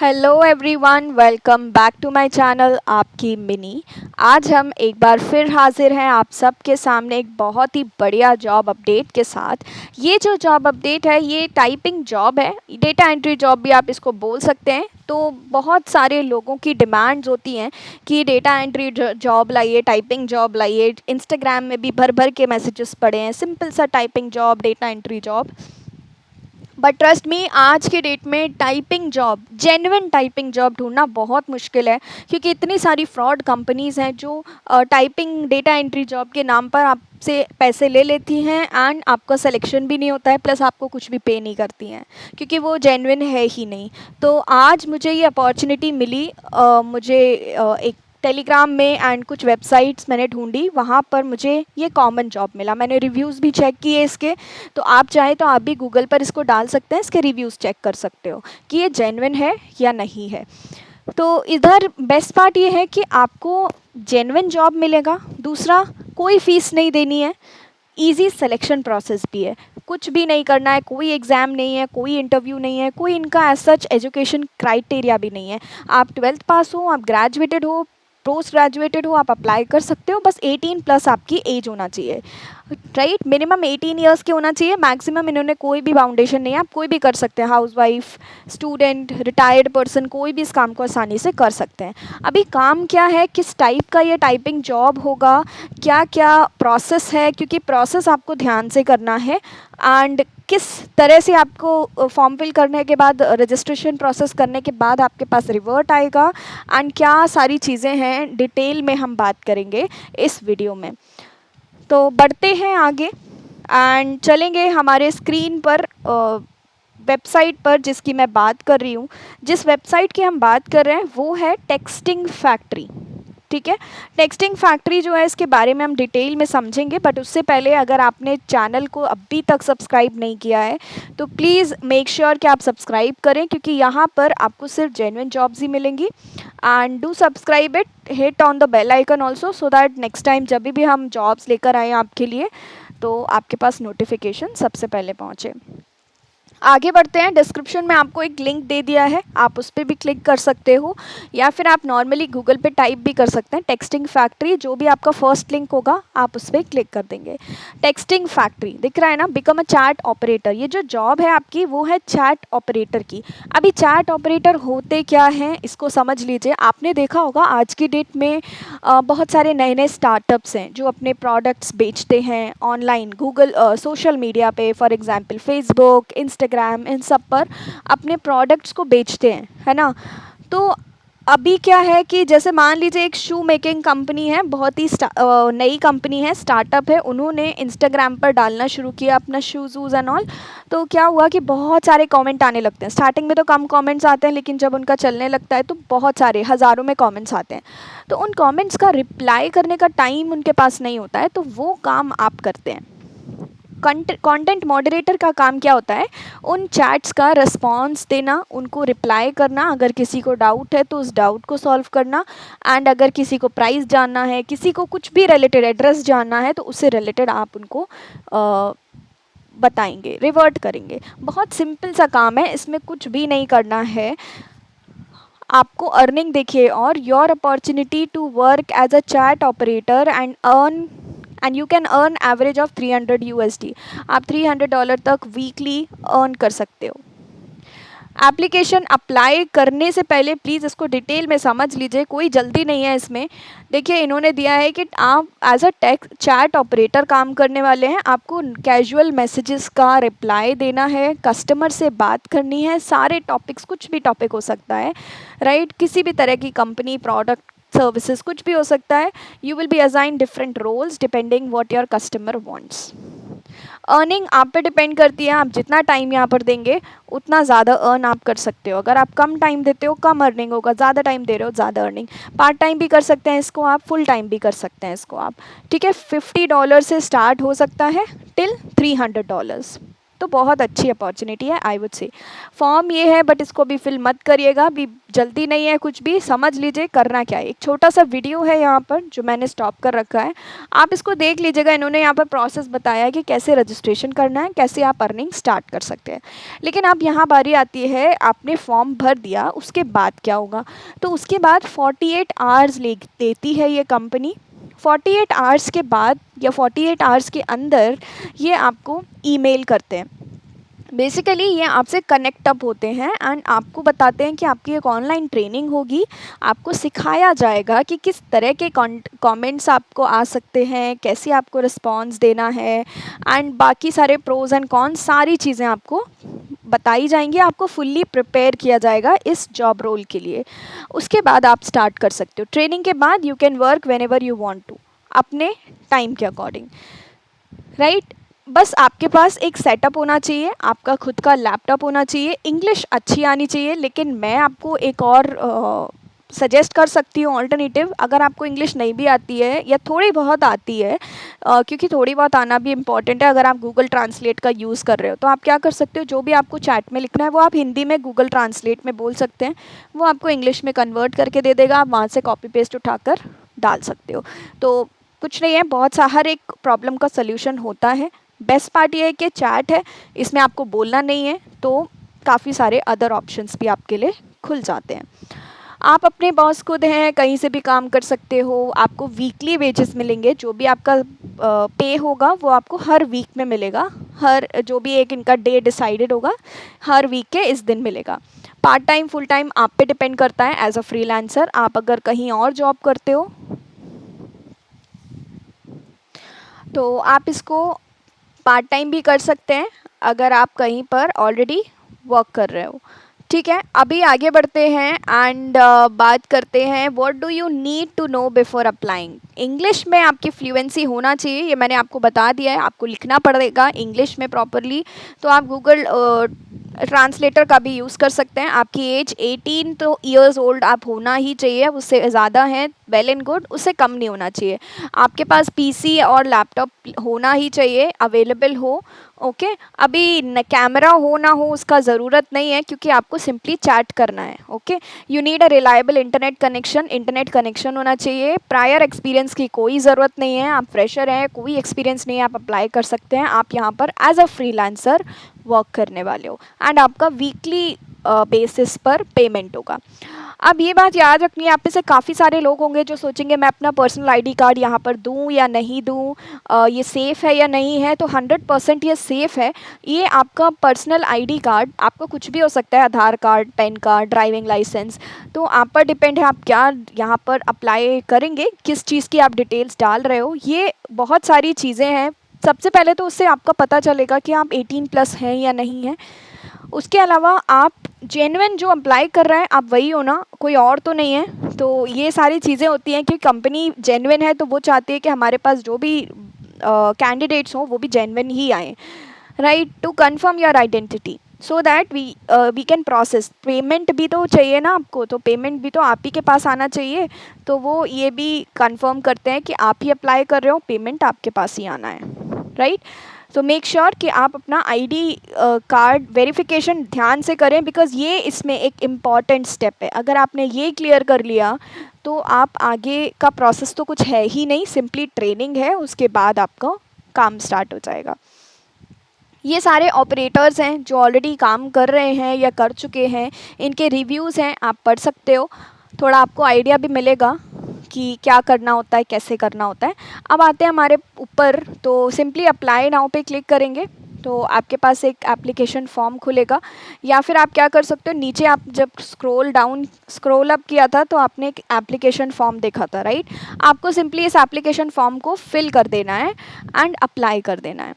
Hello everyone, welcome back to my channel आपकी मिनी। आज हम एक बार फिर हाजिर हैं आप सबके सामने एक बहुत ही बढ़िया जॉब अपडेट के साथ। ये जो जॉब अपडेट है ये टाइपिंग जॉब है, डेटा एंट्री जॉब भी आप इसको बोल सकते हैं। तो बहुत सारे लोगों की डिमांड्स होती हैं कि डेटा एंट्री जॉब लाइए, टाइपिंग जॉब लाइए। इंस्टाग्राम में भी भर भर के मैसेजेस पड़े हैं, सिंपल सा typing job, data entry job. But trust me, आज के डेट में typing job, genuine typing job ढूंढना बहुत मुश्किल है, क्योंकि इतनी सारी फ्रॉड कंपनीज़ हैं जो टाइपिंग डेटा एंट्री जॉब के नाम पर आपसे पैसे ले लेती हैं एंड आपका सिलेक्शन भी नहीं होता है, प्लस आपको कुछ भी पे नहीं करती हैं, क्योंकि वो जेन्युइन है ही नहीं। तो आज मुझे ये अपॉर्चुनिटी मिली, मुझे एक टेलीग्राम में एंड कुछ वेबसाइट्स मैंने ढूंढी, वहाँ पर मुझे ये कॉमन जॉब मिला। मैंने रिव्यूज़ भी चेक किए इसके। तो आप चाहें तो आप भी गूगल पर इसको डाल सकते हैं, इसके रिव्यूज़ चेक कर सकते हो कि ये जेन्युइन है या नहीं है। तो इधर बेस्ट पार्ट ये है कि आपको जेन्युइन जॉब मिलेगा, दूसरा कोई फ़ीस नहीं देनी है, ईजी सिलेक्शन प्रोसेस भी है, कुछ भी नहीं करना है, कोई एग्ज़ाम नहीं है, कोई इंटरव्यू नहीं है, कोई इनका एज सच एजुकेशन क्राइटेरिया भी नहीं है। आप 12th पास हो, आप ग्रेजुएटेड हो, पोस्ट ग्रेजुएटेड हो, आप अप्लाई कर सकते हो। बस 18 प्लस आपकी एज होना चाहिए, राइट। मिनिमम 18 ईयर्स के होना चाहिए, मैक्सिमम इन्होंने कोई भी बाउंडेशन नहीं है, आप कोई भी कर सकते हैं, हाउसवाइफ, स्टूडेंट, रिटायर्ड पर्सन, कोई भी इस काम को आसानी से कर सकते हैं। अभी काम क्या है, किस टाइप का ये टाइपिंग जॉब होगा, क्या क्या प्रोसेस है, क्योंकि प्रोसेस आपको ध्यान से करना है एंड किस तरह से आपको फॉर्म फिल करने के बाद, रजिस्ट्रेशन प्रोसेस करने के बाद आपके पास रिवर्ट आएगा एंड क्या सारी चीज़ें हैं, डिटेल में हम बात करेंगे इस वीडियो में। तो बढ़ते हैं आगे एंड चलेंगे हमारे स्क्रीन पर वेबसाइट पर जिसकी मैं बात कर रही हूँ। जिस वेबसाइट की हम बात कर रहे हैं वो है टेक्सटिंग फैक्ट्री, ठीक है। टेक्सटिंग फैक्ट्री जो है, इसके बारे में हम डिटेल में समझेंगे, बट उससे पहले अगर आपने चैनल को अभी तक सब्सक्राइब नहीं किया है तो प्लीज़ मेक श्योर कि आप सब्सक्राइब करें, क्योंकि यहाँ पर आपको सिर्फ जेन्युइन जॉब्स ही मिलेंगी। And do subscribe it, hit on the bell icon also, so that next time जब भी हम जॉब्स लेकर आएँ आपके लिए तो आपके पास नोटिफिकेशन सबसे पहले पहुँचे। आगे बढ़ते हैं, डिस्क्रिप्शन में आपको एक लिंक दे दिया है, आप उस पर भी क्लिक कर सकते हो, या फिर आप नॉर्मली गूगल पे टाइप भी कर सकते हैं टेक्सटिंग फैक्ट्री। जो भी आपका फर्स्ट लिंक होगा आप उस पर क्लिक कर देंगे। टेक्सटिंग फैक्ट्री दिख रहा है ना, बिकम अ चैट ऑपरेटर। ये जो जॉब है आपकी वो है चैट ऑपरेटर की। अभी चैट ऑपरेटर होते क्या हैं इसको समझ लीजिए। आपने देखा होगा आज की डेट में बहुत सारे नए नए स्टार्टअप्स हैं जो अपने प्रोडक्ट्स बेचते हैं ऑनलाइन, गूगल, सोशल मीडिया पे, फॉर एग्जांपल फेसबुक, इंस्टाग्राम, इन सब पर अपने प्रोडक्ट्स को बेचते हैं, है ना। तो अभी क्या है कि जैसे मान लीजिए एक शू मेकिंग कंपनी है, बहुत ही नई कंपनी है, स्टार्टअप है, उन्होंने इंस्टाग्राम पर डालना शुरू किया अपना शूज़ वूज़ एंड ऑल। तो क्या हुआ कि बहुत सारे कमेंट आने लगते हैं। स्टार्टिंग में तो कम कमेंट्स आते हैं, लेकिन जब उनका चलने लगता है तो बहुत सारे हज़ारों में कमेंट्स आते हैं। तो उन कमेंट्स का रिप्लाई करने का टाइम उनके पास नहीं होता है, तो वो काम आप करते हैं। कंटेंट मॉडरेटर का काम क्या होता है, उन चैट्स का रिस्पॉन्स देना, उनको रिप्लाई करना, अगर किसी को डाउट है तो उस डाउट को सॉल्व करना, एंड अगर किसी को प्राइस जानना है, किसी को कुछ भी रिलेटेड एड्रेस जानना है तो उससे रिलेटेड आप उनको बताएंगे, रिवर्ट करेंगे। बहुत सिंपल सा काम है, इसमें कुछ भी नहीं करना है। आपको अर्निंग देखिए, और your opportunity to work as a chat operator and you can earn average of 300 USD. आप $300 तक वीकली अर्न कर सकते हो। एप्लीकेशन अप्लाई करने से पहले प्लीज़ इसको डिटेल में समझ लीजिए, कोई जल्दी नहीं है इसमें। देखिए इन्होंने दिया है कि आप as a text chat operator काम करने वाले हैं, आपको कैजुअल मैसेजेस का रिप्लाई देना है, कस्टमर से बात करनी है, सारे टॉपिक्स, कुछ भी टॉपिक हो सकता है, राइट। किसी भी तरह की कंपनी, प्रोडक्ट, सर्विसेज, कुछ भी हो सकता है। You will be assign different roles depending what your customer wants. Earning आप पे डिपेंड करती है, आप जितना टाइम यहाँ पर देंगे उतना ज़्यादा अर्न आप कर सकते हो। अगर आप कम टाइम देते हो कम अर्निंग होगा, ज़्यादा टाइम दे रहे हो ज़्यादा अर्निंग। पार्ट टाइम भी कर सकते हैं इसको आप, फुल टाइम भी कर सकते हैं इसको आप, ठीक है। $50 से स्टार्ट हो सकता है टिल $300। तो बहुत अच्छी अपॉर्चुनिटी है आई वुड से। फॉर्म ये है, बट इसको भी फिल मत करिएगा, अभी जल्दी नहीं है, कुछ भी समझ लीजिए करना क्या है। एक छोटा सा वीडियो है यहाँ पर जो मैंने स्टॉप कर रखा है, आप इसको देख लीजिएगा। इन्होंने यहाँ पर प्रोसेस बताया है कि कैसे रजिस्ट्रेशन करना है, कैसे आप अर्निंग स्टार्ट कर सकते हैं। लेकिन अब यहाँ बारी आती है, आपने फॉर्म भर दिया, उसके बाद क्या होगा? तो उसके बाद 48 आवर्स देती है ये कंपनी। 48 आवर्स के बाद या 48 आवर्स के अंदर ये आपको ईमेल करते हैं। बेसिकली ये आपसे कनेक्ट अप होते हैं एंड आपको बताते हैं कि आपकी एक ऑनलाइन ट्रेनिंग होगी, आपको सिखाया जाएगा कि किस तरह के कमेंट्स आपको आ सकते हैं, कैसे आपको रिस्पॉन्स देना है, एंड बाकी सारे प्रोज एंड कॉन्स सारी चीज़ें आपको बताई जाएंगी, आपको फुल्ली प्रिपेयर किया जाएगा इस जॉब रोल के लिए। उसके बाद आप स्टार्ट कर सकते हो। ट्रेनिंग के बाद you can work whenever you want to, अपने टाइम के अकॉर्डिंग, राइट। बस आपके पास एक सेटअप होना चाहिए, आपका खुद का लैपटॉप होना चाहिए, इंग्लिश अच्छी आनी चाहिए। लेकिन मैं आपको एक और सजेस्ट कर सकती हूँ ऑल्टरनेटिव, अगर आपको इंग्लिश नहीं भी आती है या थोड़ी बहुत आती है, क्योंकि थोड़ी बहुत आना भी इम्पॉर्टेंट है। अगर आप गूगल ट्रांसलेट का यूज़ कर रहे हो तो आप क्या कर सकते हो, जो भी आपको चैट में लिखना है वो आप हिंदी में गूगल ट्रांसलेट में बोल सकते हैं, वो आपको इंग्लिश में कन्वर्ट करके दे देगा, आप वहाँ से कॉपी पेस्ट उठाकर डाल सकते हो। तो कुछ नहीं है, बहुत सा हर एक प्रॉब्लम का सोल्यूशन होता है। बेस्ट पार्ट ये है कि चैट है, इसमें आपको बोलना नहीं है, तो काफ़ी सारे अदर ऑप्शंस भी आपके लिए खुल जाते हैं। आप अपने बॉस खुद हैं, कहीं से भी काम कर सकते हो, आपको वीकली वेजेस मिलेंगे, जो भी आपका पे होगा वो आपको हर वीक में मिलेगा, हर जो भी एक इनका डे डिसाइडेड होगा हर वीक के इस दिन मिलेगा। पार्ट टाइम फुल टाइम आप पे डिपेंड करता है एज अ फ्रीलांसर, आप अगर कहीं और जॉब करते हो तो आप इसको पार्ट टाइम भी कर सकते हैं अगर आप कहीं पर ऑलरेडी वर्क कर रहे हो। ठीक है, अभी आगे बढ़ते हैं एंड बात करते हैं what do you need to know before applying. English में आपकी फ्लुएंसी होना चाहिए, ये मैंने आपको बता दिया है, आपको लिखना पड़ेगा इंग्लिश में प्रॉपरली। तो आप गूगल ट्रांसलेटर का भी यूज़ कर सकते हैं। आपकी एज 18 तो ईयर्स ओल्ड आप होना ही चाहिए, उससे ज़्यादा है वेल एंड गुड, उससे कम नहीं होना चाहिए। आपके पास पीसी और लैपटॉप होना ही चाहिए, अवेलेबल हो। ओके अभी न कैमरा हो ना हो उसका ज़रूरत नहीं है, क्योंकि आपको सिंपली चैट करना है। Okay you need a reliable internet connection होना चाहिए। प्रायर एक्सपीरियंस की कोई ज़रूरत नहीं है, आप फ्रेशर हैं, कोई एक्सपीरियंस नहीं है, आप अप्लाई कर सकते हैं। आप यहाँ पर एज अ फ्रीलांसर वर्क करने वाले हो एंड आपका वीकली बेसिस पर पेमेंट होगा। अब ये बात याद रखनी है, आप में से काफ़ी सारे लोग होंगे जो सोचेंगे मैं अपना पर्सनल आईडी कार्ड यहाँ पर दूँ या नहीं दूँ, ये सेफ़ है या नहीं है। तो 100% ये सेफ़ है। ये आपका पर्सनल आईडी कार्ड आपको कुछ भी हो सकता है, Aadhaar card, pan card, driving licence, तो आप पर डिपेंड है आप क्या यहाँ पर अप्लाई करेंगे, किस चीज़ की आप डिटेल्स डाल रहे हो। ये बहुत सारी चीज़ें हैं। सबसे पहले तो उससे आपका पता चलेगा कि आप 18+ हैं या नहीं हैं। उसके अलावा आप जेन्युइन जो अप्लाई कर रहे हैं आप वही हो ना, कोई और तो नहीं है। तो ये सारी चीज़ें होती हैं कि कंपनी जेन्युइन है तो वो चाहती है कि हमारे पास जो भी कैंडिडेट्स हों वो भी जेन्युइन ही आएँ, right. To confirm your identity so that we can process. Payment भी तो चाहिए ना आपको, तो पेमेंट भी तो आप ही के पास आना चाहिए। तो वो ये भी कंफर्म करते हैं कि आप ही अप्लाई कर रहे हो, पेमेंट आपके पास ही आना है, राइट। तो मेक श्योर कि आप अपना आईडी कार्ड वेरिफिकेशन ध्यान से करें, बिकॉज़ ये इसमें एक इम्पॉर्टेंट स्टेप है। अगर आपने ये क्लियर कर लिया तो आप आगे का प्रोसेस तो कुछ है ही नहीं, सिंपली ट्रेनिंग है, उसके बाद आपका काम स्टार्ट हो जाएगा। ये सारे ऑपरेटर्स हैं जो ऑलरेडी काम कर रहे हैं या कर चुके हैं, इनके रिव्यूज़ हैं, आप पढ़ सकते हो, थोड़ा आपको आइडिया भी मिलेगा कि क्या करना होता है, कैसे करना होता है। अब आते हैं हमारे ऊपर, तो सिंपली अप्लाई नाउ पे क्लिक करेंगे तो आपके पास एक एप्लीकेशन फॉर्म खुलेगा। या फिर आप क्या कर सकते हो, नीचे आप जब स्क्रॉल अप किया था तो आपने एक एप्लीकेशन फॉर्म देखा था, राइट। आपको सिंपली इस एप्लीकेशन फॉर्म को फिल कर देना है एंड अप्लाई कर देना है।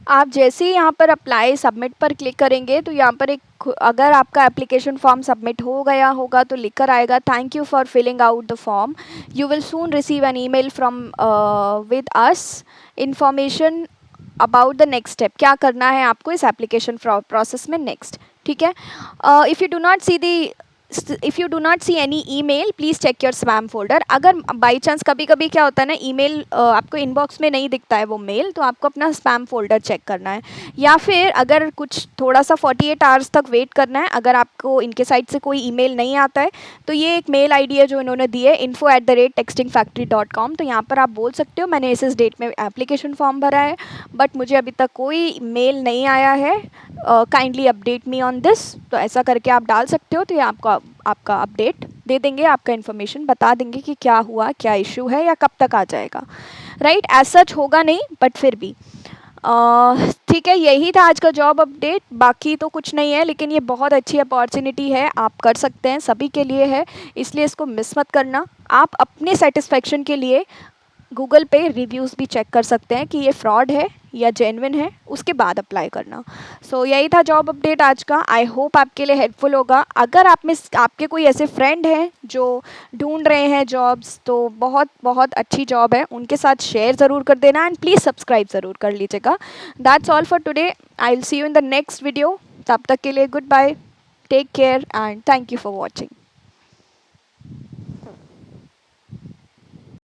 आप जैसे ही यहाँ पर अप्लाई सबमिट पर क्लिक करेंगे तो यहाँ पर एक, अगर आपका एप्लीकेशन फॉर्म सबमिट हो गया होगा तो लिख कर आएगा thank you for filling out the form, you will soon receive an email from with us information about the next step. क्या करना है आपको इस एप्लीकेशन प्रोसेस में नेक्स्ट, ठीक है। If you do not see the if you do not see any email please check your spam folder. अगर by chance कभी कभी क्या होता है ना, ईमेल आपको इनबॉक्स में नहीं दिखता है वो मेल, तो आपको अपना स्पैम फोल्डर चेक करना है। या फिर अगर कुछ थोड़ा सा 48 आवर्स तक वेट करना है, अगर आपको इनके साइड से कोई ईमेल नहीं आता है, तो ये एक मेल आईडी है जो इन्होंने दी है, info@textingfactory.com। तो यहाँ पर आप बोल सकते हो मैंने इस डेट में एप्लीकेशन फॉर्म भरा है, बट मुझे अभी तक कोई मेल नहीं आया है, kindly update me on this. तो ऐसा करके आप डाल सकते हो, तो ये आपका आपका अपडेट दे देंगे, आपका इन्फॉर्मेशन बता देंगे कि क्या हुआ, क्या इशू है या कब तक आ जाएगा। राइट, एज सच होगा नहीं, बट फिर भी ठीक है। यही था आज का जॉब अपडेट, बाकी तो कुछ नहीं है, लेकिन ये बहुत अच्छी अपॉर्चुनिटी है, आप कर सकते हैं, सभी के लिए है, इसलिए इसको मिस मत करना। आप अपने सेटिस्फेक्शन के लिए गूगल पे रिव्यूज़ भी चेक कर सकते हैं कि ये फ्रॉड है या जेन्युइन है, उसके बाद अप्लाई करना। सो यही था जॉब अपडेट आज का। आई होप आपके लिए हेल्पफुल होगा। अगर आप में आपके कोई ऐसे फ्रेंड हैं जो ढूंढ रहे हैं जॉब्स, तो बहुत बहुत अच्छी जॉब है, उनके साथ शेयर ज़रूर कर देना, एंड प्लीज़ सब्सक्राइब ज़रूर कर लीजिएगा। That's all for today, I will see you in the next video. तब तक के लिए good bye, take care and thank you for watching.